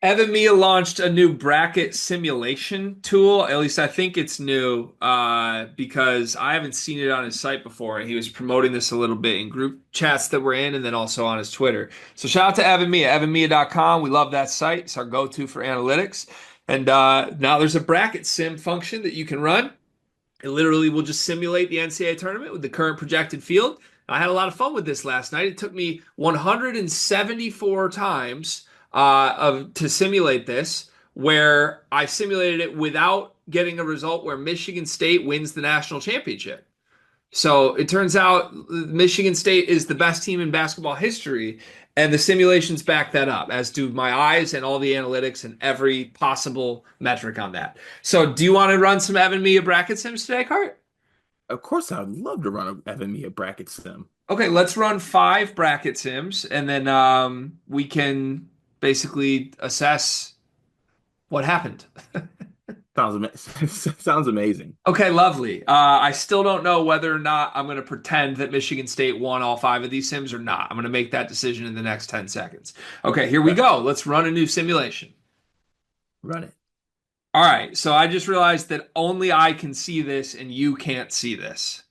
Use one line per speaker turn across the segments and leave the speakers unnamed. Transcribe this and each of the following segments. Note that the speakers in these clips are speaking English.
Evanmiya launched a new bracket simulation tool. At least I think it's new because I haven't seen it on his site before. He was promoting this a little bit in group chats that we're in and then also on his Twitter. So shout out to Evanmiya, evanmiya.com. We love that site. It's our go-to for analytics. And now there's a bracket sim function that you can run. It literally will just simulate the NCAA tournament with the current projected field. I had a lot of fun with this last night. It took me 174 times to simulate this, where I simulated it without getting a result where Michigan State wins the national championship. So it turns out Michigan State is the best team in basketball history, and the simulations back that up, as do my eyes and all the analytics and every possible metric on that. So, do you want to run some Evan Mia bracket sims today, Cart?
Of course, I'd love to run a Evanmiya bracket sim.
Okay, let's run five bracket sims, and then we can basically assess what happened.
Sounds amazing.
Okay, lovely. I still don't know whether or not I'm going to pretend that Michigan State won all five of these sims or not. I'm going to make that decision in the next 10 seconds. Okay, here we
Okay,
go. Let's run a new simulation.
run it.
All right, so I just realized that only I can see this and you can't see this.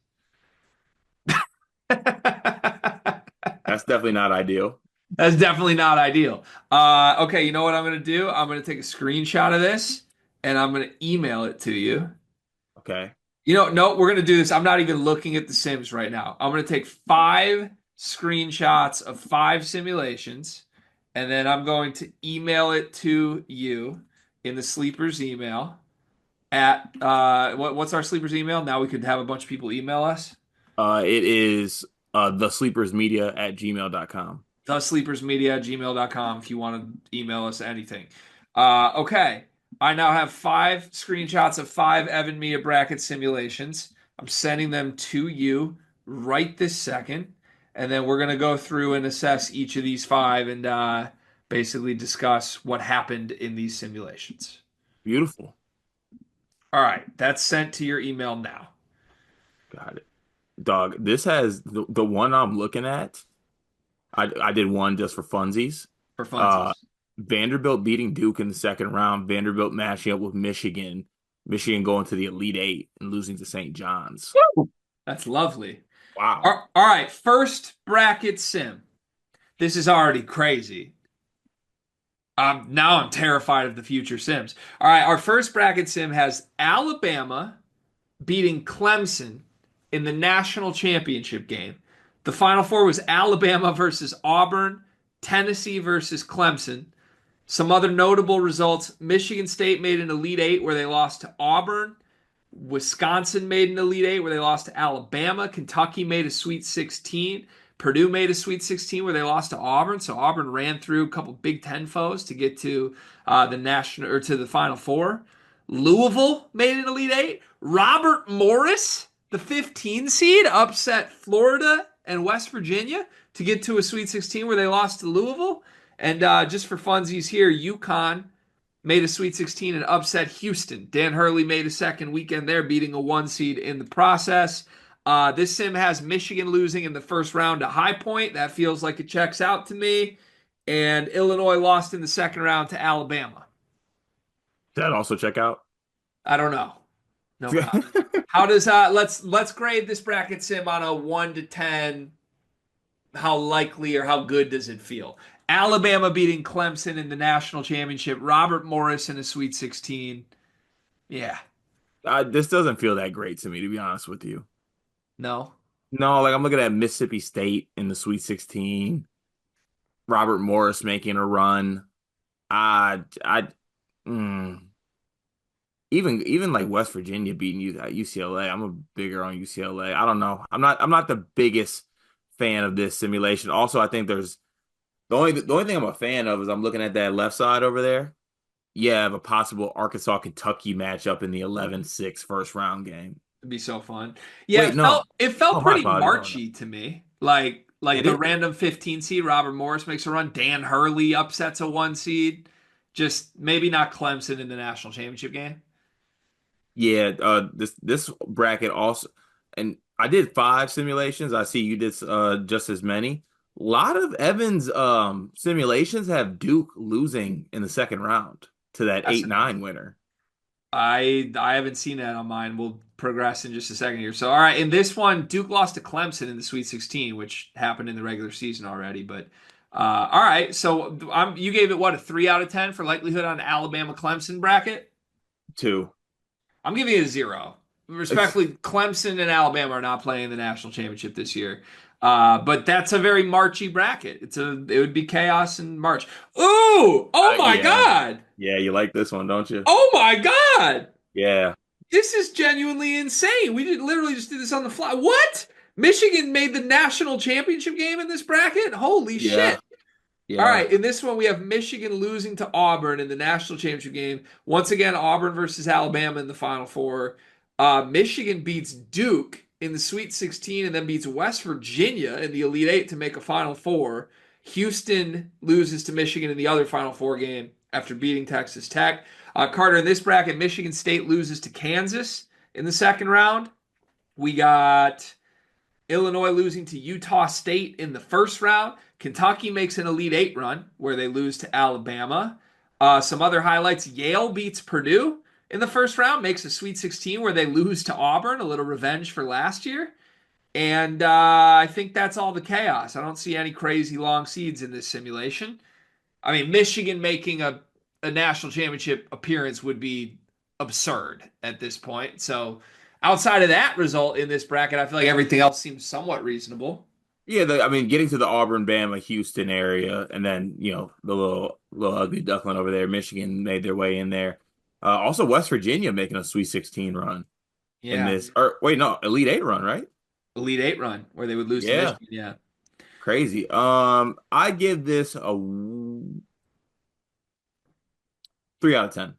That's definitely not ideal.
That's definitely not ideal. Okay, you know what I'm going to do? I'm going to take a screenshot of this and I'm going to email it to you.
Okay.
You know, no, we're going to do this. I'm not even looking at the sims right now. I'm going to take five screenshots of five simulations, and then I'm going to email it to you in the sleepers email at what's our sleepers email? Now we could have a bunch of people email us.
It is thesleepersmedia@gmail.com.
Thesleepersmedia@gmail.com if you want to email us anything. Okay. I now have five screenshots of five Evan Mia bracket simulations. I'm sending them to you right this second. And then we're going to go through and assess each of these five and basically discuss what happened in these simulations.
Beautiful.
All right. That's sent to your email now
Got it. Dog, this has the one I'm looking at. I did one just for funsies.
for
Uh,
funsies.
Vanderbilt beating Duke in the second round. Vanderbilt matching up with Michigan. Michigan going to the Elite Eight and losing to St. John's.
Woo! That's lovely.
Wow.
All right. First bracket sim. This is already crazy. Now I'm terrified of the future Sims. All right, our first bracket sim has Alabama beating Clemson in the national championship game. The final four was Alabama versus Auburn, Tennessee versus Clemson. Some other notable results: Michigan State made an Elite Eight where they lost to Auburn. Wisconsin made an Elite Eight where they lost to Alabama. Kentucky made a Sweet 16. Purdue made a Sweet 16 where they lost to Auburn. So Auburn ran through a couple Big Ten foes to get to the national or to the Final Four. Louisville made an Elite Eight. Robert Morris, the 15 seed, upset Florida and West Virginia to get to a Sweet 16 where they lost to Louisville. And just for funsies here, UConn made a Sweet 16 and upset Houston. Dan Hurley made a second weekend there, beating a one seed in the process. This sim has Michigan losing in the first round to High Point. That feels like it checks out to me. And Illinois lost in the second round to Alabama.
Did that also check out?
I don't know. No comment. How does let's grade this bracket sim on a 1 to 10. How likely or how good does it feel? Alabama beating Clemson in the national championship. Robert Morris in a Sweet 16. Yeah.
This doesn't feel that great to me, to be honest with you.
No.
No, like I'm looking at Mississippi State in the Sweet 16, Robert Morris making a run. I mm, even like West Virginia beating you at UCLA. I'm a bigger on UCLA. I don't know. I'm not the biggest fan of this simulation. Also, I think there's the only thing I'm a fan of is I'm looking at that left side over there. Yeah, I have a possible Arkansas Kentucky matchup in the 11-6 first round game.
It'd be so fun. Yeah,
Wait,
it felt
no.
it felt
Oh, my
pretty
apologies. No, no.
Marchy to me. Like
It
the
is.
random 15 seed Robert Morris makes a run. Dan Hurley upsets a one seed. Just maybe not Clemson in the national championship game.
Yeah, this bracket also, and I did five simulations. I see you did just as many. A lot of Evans simulations have Duke losing in the second round to that
That's
8-9 winner.
I haven't seen that on mine. We'll progress in just a second here. So, all right, in this one, Duke lost to Clemson in the Sweet 16, which happened in the regular season already. But all right, so you gave it what, a 3 out of 10 for likelihood on Alabama Clemson bracket?
Two.
I'm giving it a 0. Respectfully, Clemson and Alabama are not playing the national championship this year. But that's a very Marchy bracket. It would be chaos in March. Ooh! Oh my
Yeah.
God!
Yeah, you like this one, don't you?
Oh my God!
Yeah.
This is genuinely insane. We literally just did this on the fly. What? Michigan made the national championship game in this bracket? Holy
Yeah.
shit. All
Yeah.
right, in this one, we have Michigan losing to Auburn in the national championship game. Once again, Auburn versus Alabama in the Final Four. Michigan beats Duke in the Sweet 16 and then beats West Virginia in the Elite Eight to make a Final Four. Houston loses to Michigan in the other Final Four game after beating Texas Tech. Carter, in this bracket, Michigan State loses to Kansas in the second round. We got Illinois losing to Utah State in the first round. Kentucky makes an Elite Eight run where they lose to Alabama. Some other highlights: Yale beats Purdue in the first round, makes a Sweet 16 where they lose to Auburn, a little revenge for last year. And I think that's all the chaos. I don't see any crazy long seeds in this simulation. I mean, Michigan making a national championship appearance would be absurd at this point. So, outside of that result in this bracket, I feel like everything else seems somewhat reasonable.
Yeah, I mean, getting to the Auburn, Bama, Houston area, and then the little ugly duckling over there, Michigan made their way in there. Also, West Virginia making a Sweet 16 run in
Yeah.
this, or wait, no, Elite Eight run, right?
Elite Eight run where they would lose to
Yeah,
Michigan. Yeah.
crazy. I give this a 3 out of 10.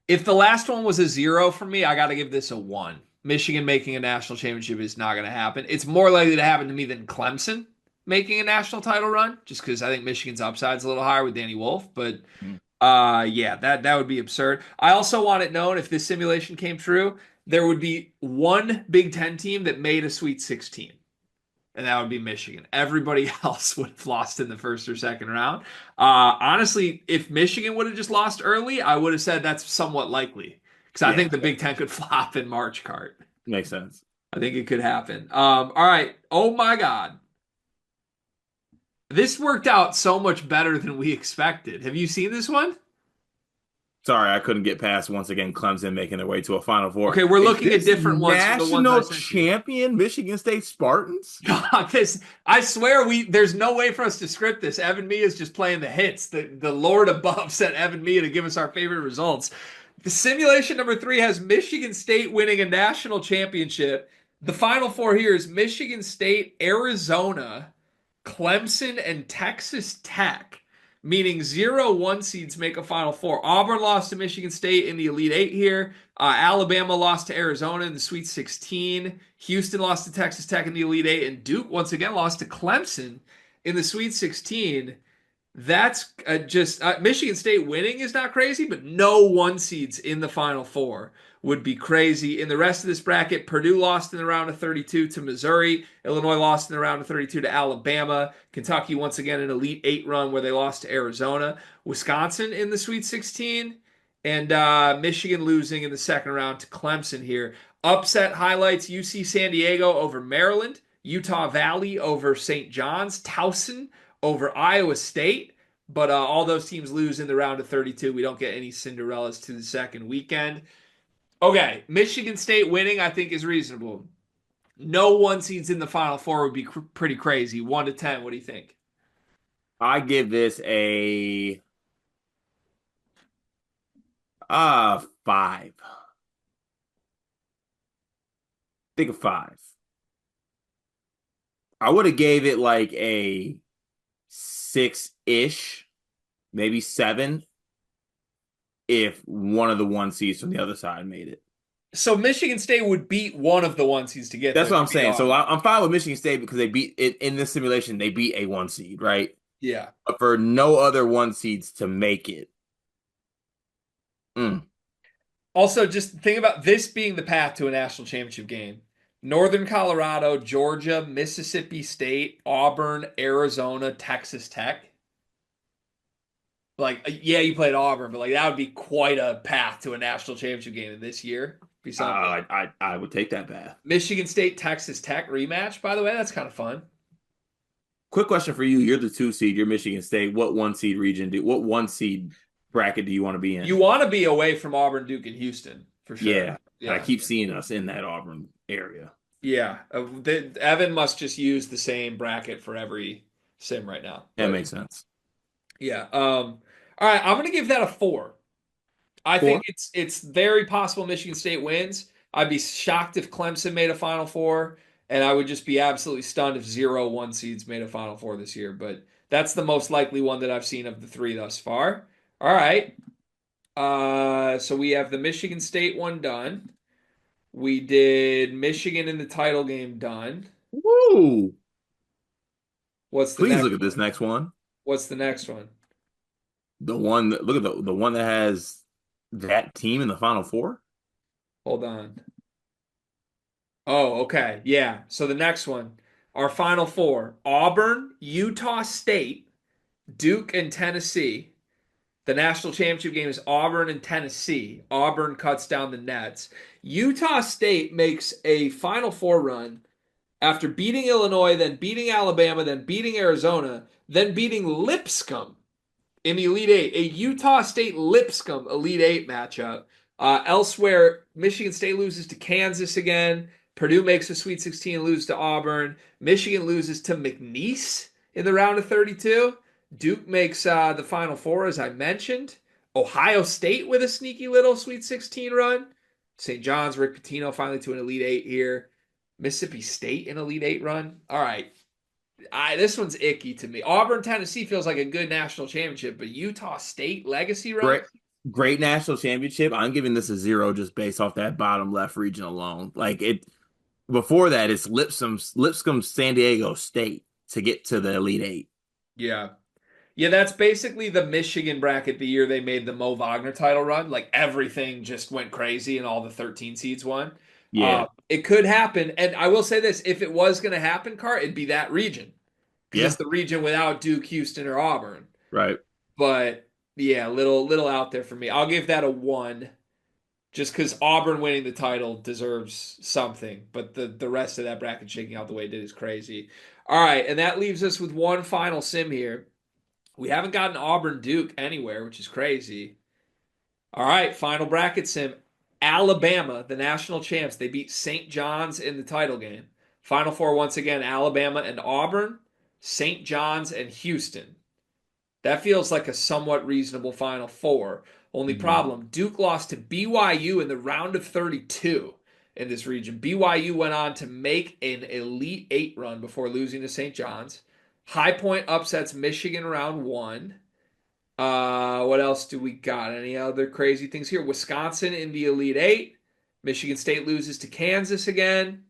If the last one was a 0 for me, I got to give this a 1. Michigan making a national championship is not going to happen. It's more likely to happen to me than Clemson making a national title run, just because I think Michigan's upside's a little higher with Danny Wolf. But yeah, that would be absurd. I also want it known if this simulation came true, there would be one Big Ten team that made a Sweet 16, and that would be Michigan. Everybody else would have lost in the first or second round. Honestly, if Michigan would have just lost early, I would have said that's somewhat likely because I think
Yeah,
the Big Ten could flop in March cart.
makes sense.
I think it could happen. All right. Oh my God. This worked out so much better than we expected. Have you seen this one?
Sorry, I couldn't get past once again Clemson making their way to a Final Four.
Okay, we're
Is
looking at
this
different ones from the ones I
national
sent you.
champion Michigan State Spartans?
God, this I swear there's no way for us to script this. Evanmiya is just playing the hits. The Lord above sent Evanmiya to give us our favorite results. The simulation number 3 has Michigan State winning a national championship. The final four here is Michigan State, Arizona, Clemson, and Texas Tech, meaning 0 1 seeds make a Final Four. Auburn lost to Michigan State in the Elite Eight here. Alabama lost to Arizona in the Sweet 16. Houston lost to Texas Tech in the Elite Eight. And Duke once again lost to Clemson in the Sweet 16. That's just Michigan State winning is not crazy, but no 1 seeds in the Final Four would be crazy. In the rest of this bracket, Purdue lost in the round of 32 to Missouri. Illinois lost in the round of 32 to Alabama. Kentucky once again an Elite Eight run where they lost to Arizona. Wisconsin in the Sweet 16. And Michigan losing in the second round to Clemson here. Upset highlights: UC San Diego over Maryland. Utah Valley over St. John's. Towson over Iowa State. But all those teams lose in the round of 32. We don't get any Cinderellas to the second weekend. Okay, Michigan State winning, I think, is reasonable. No 1 seeds in the Final Four would be pretty crazy. 1 to 10. What do you think?
I give this a 5. Think of 5. I would have gave it like a 6-ish, maybe 7, if one of the 1 seeds from the other side made it.
So Michigan State would beat one of the 1 seeds to get
That's
there.
what
To
I'm
beat
saying. So
Auburn.
I'm fine with Michigan State because they beat it in this simulation. They beat a 1 seed, right?
Yeah.
But for no other 1 seeds to make it. Mm,
Also, just think about this being the path to a national championship game. Northern Colorado, Georgia, Mississippi State, Auburn, Arizona, Texas Tech. Like, yeah, you played Auburn, but like that would be quite a path to a national championship game this year. Be something.
I would take that path.
Michigan State, Texas Tech rematch, by the way, that's kind of fun.
Quick question for you. You're the 2 seed. You're Michigan State. What 1 seed bracket do you want to be
You
in?
want to be away from Auburn, Duke, and Houston for sure.
Yeah. And I
Yeah.
keep seeing us in that Auburn area.
Yeah. Evan must just use the same bracket for every sim right now.
That
But
makes sense.
yeah. All right, I'm gonna give that a 4. I think
4?
it's very possible Michigan State wins. I'd be shocked if Clemson made a Final Four, and I would just be absolutely stunned if 0 1 seeds made a Final Four this year. But that's the most likely one that I've seen of the three thus far. All right. So we have the Michigan State one done. We did Michigan in the title game done.
Woo!
What's the
Please
next
look at this
one?
next one.
What's the next one?
Look at the one that has that team in the Final Four.
Hold on. Oh, okay. Yeah. So the next one, our Final Four: Auburn, Utah State, Duke, and Tennessee. The national championship game is Auburn and Tennessee. Auburn cuts down the Nets. Utah State makes a Final Four run after beating Illinois, then beating Alabama, then beating Arizona, then beating Lipscomb in the Elite Eight, a Utah State Lipscomb Elite Eight matchup. Elsewhere, Michigan State loses to Kansas again. Purdue makes a Sweet 16 and loses to Auburn. Michigan loses to McNeese in the round of 32. Duke makes the Final Four, as I mentioned. Ohio State with a sneaky little Sweet 16 run. St. John's, Rick Pitino finally to an Elite Eight here. Mississippi State an Elite Eight run. All right, this one's icky to me. Auburn, Tennessee feels like a good national championship, but Utah State legacy run?
Great, great national championship. I'm giving this a 0 just based off that bottom left region alone. Like it before that, it's Lipscomb, San Diego State to get to the Elite Eight.
Yeah. Yeah, that's basically the Michigan bracket the year they made the Mo Wagner title run. Like everything just went crazy and all the 13 seeds won.
Yeah,
It could happen. And I will say this, if it was going to happen, Car, it'd be that region because it's
yeah,
the region without Duke, Houston, or Auburn.
right.
But yeah, little out there for me. I'll give that a 1. Just because Auburn winning the title deserves something, but the rest of that bracket shaking out the way it did is crazy. All right, and that leaves us with one final sim here. We haven't gotten Auburn Duke anywhere, which is crazy. All right, final bracket sim. Alabama, the national champs, they beat St. John's in the title game. Final four once again: Alabama and Auburn, St. John's and Houston. That feels like a somewhat reasonable Final Four. Only
Mhm.
problem, Duke lost to BYU in the round of 32 in this region. BYU went on to make an Elite Eight run before losing to St. John's. High Point upsets Michigan round one. What else do we got? Any other crazy things here? Wisconsin in the Elite Eight. Michigan State loses to Kansas again.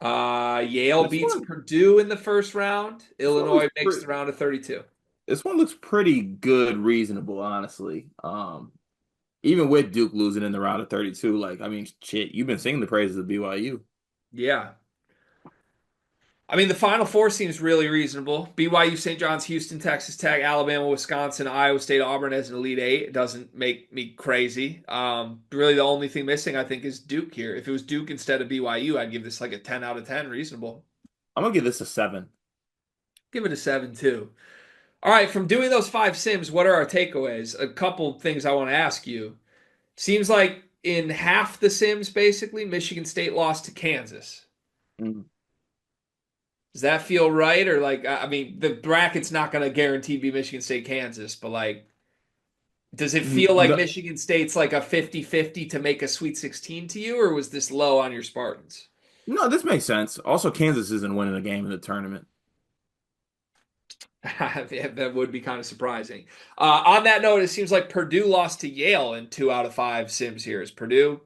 Yale
This
beats
one,
Purdue in the first round.
this one looks
Illinois makes the
pretty.
round of 32.
This one looks pretty good, reasonable, honestly. Even with Duke losing in the round of 32, like I mean, shit, you've been singing the praises of BYU.
Yeah. I mean, the Final Four seems really reasonable. BYU, St. John's, Houston, Texas Tech, Alabama, Wisconsin, Iowa State, Auburn as an Elite Eight. It doesn't make me crazy. Really, the only thing missing, I think, is Duke here. If it was Duke instead of BYU, I'd give this like a 10 out of 10, reasonable.
I'm gonna give this a 7.
Give it a 7 too. All right, from doing those five sims, what are our takeaways? A couple things I want to ask you. Seems like in half the sims, basically, Michigan State lost to Kansas.
Mhm.
Does that feel right? Or like, I mean, the bracket's not going to guarantee be Michigan State, Kansas, but like, does it feel like
No,
Michigan State's like a 50-50 to make a Sweet 16 to you, or was this low on your Spartans?
no, this makes sense. Also, Kansas isn't winning a game in the tournament.
That would be kind of surprising. On that note, it seems like Purdue lost to Yale in 2 out of 5 sims here. Is Purdue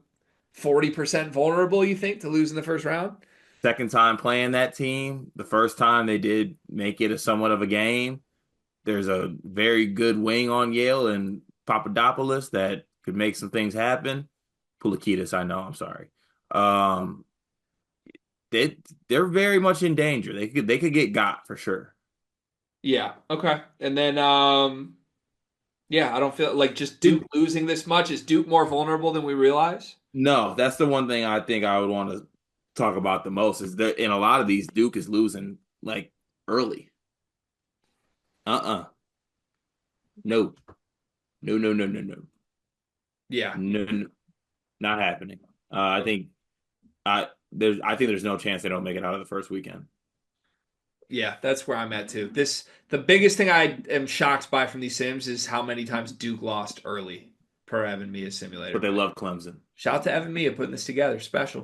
40% vulnerable, you think, to lose in the first round?
Second time playing that team. The first time they did make it a somewhat of a game. There's a very good wing on Yale and Papadopoulos that could make some things happen. Pulikitis, I know. I'm sorry. Um, they they're very much in danger. They could get got for sure.
Yeah. Okay. And then yeah, I don't feel like just Duke
Did
losing this much. Is Duke more vulnerable than we realize?
No, that's the one thing I think I would want to talk about the most is that in a lot of these Duke is losing like early. Uh-uh. No. No, no, no, no, no.
Yeah.
No, no, not happening. I think there's no chance they don't make it out of the first weekend.
Yeah, that's where I'm at too. The biggest thing I am shocked by from these sims is how many times Duke lost early per Evan Mia
But
simulator.
they love Clemson.
Shout out to Evan Mia putting this together. Special.